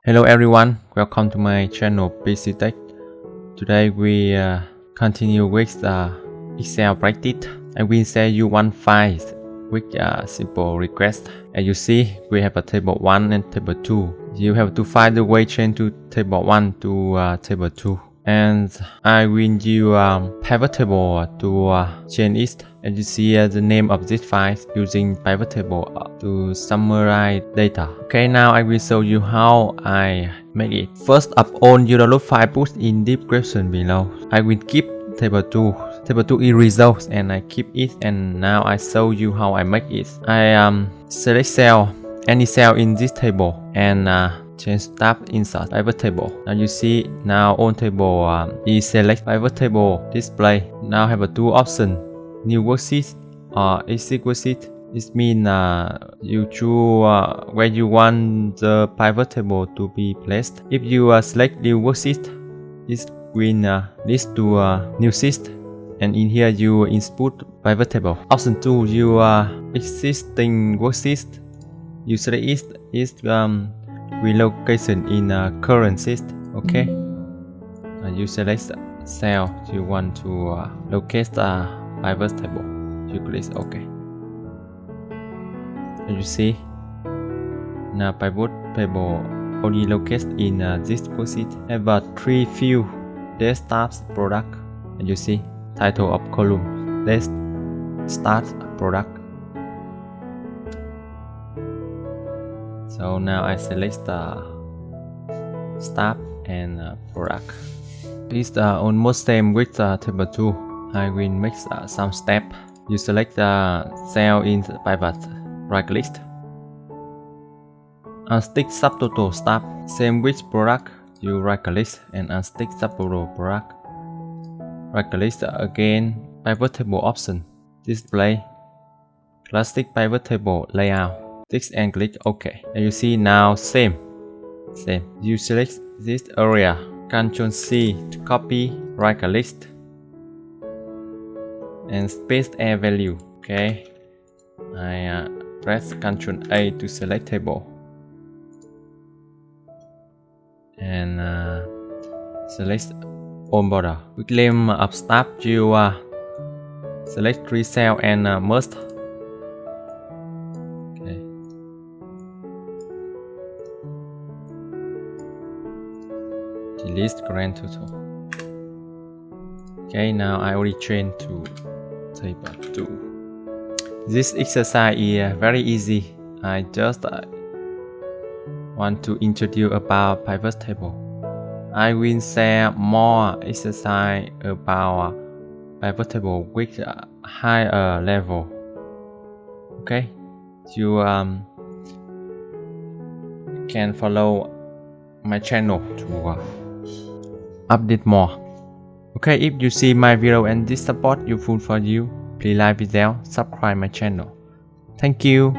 Hello everyone, welcome to my channel PCTech. Today we continue with the Excel practice. I will share you one file with a simple request. As you see, we have a table 1 and table 2. You have to find the way change to table 1 to table 2. And I will use PivotTable to change it. As you see the name of this file using PivotTable to summarize data. Okay, now I will show you how I make it. First of all, you download file put in description below. I will keep table 2. Table 2 is results and I keep it, and now I show you how I make it. I select cell, any cell in this table, and change tab inside PivotTable. Now you see now on table is select PivotTable display. Now have a two option, new worksheet or exit worksheet. It means you choose where you want the PivotTable to be placed. If you select new worksheet, it will list to new sheet, and in here you input PivotTable. Option 2, your existing worksheet, you select it is relocation in current sheet. Okay, you select cell you want to locate the PivotTable. You click OK. As you see, now PivotTable only located in this worksheet. Have 3 fields: desktop, product, and you see title of column, desk, start, product. So now I select the start and product. It's almost same with table 2. I will make some step. You select the cell in the pivot, right click, unstick subtotal start. Same with product, you right click and unstick subtotal product. Right click again, PivotTable option, display, classic PivotTable layout. Tick and click OK. And you see now same. You select this area, Ctrl C to copy, right click and space add value. Okay, I press Ctrl A to select table and select on border. With name of start, you select 3 cell and merge. List grand total. Okay, now I already changed to table 2. This exercise is very easy. I just want to introduce about PivotTable. I will share more exercise about PivotTable with a higher level. Okay, you can follow my channel to update more. Okay, if you see my video and this support useful for you, please like video, subscribe my channel. Thank you.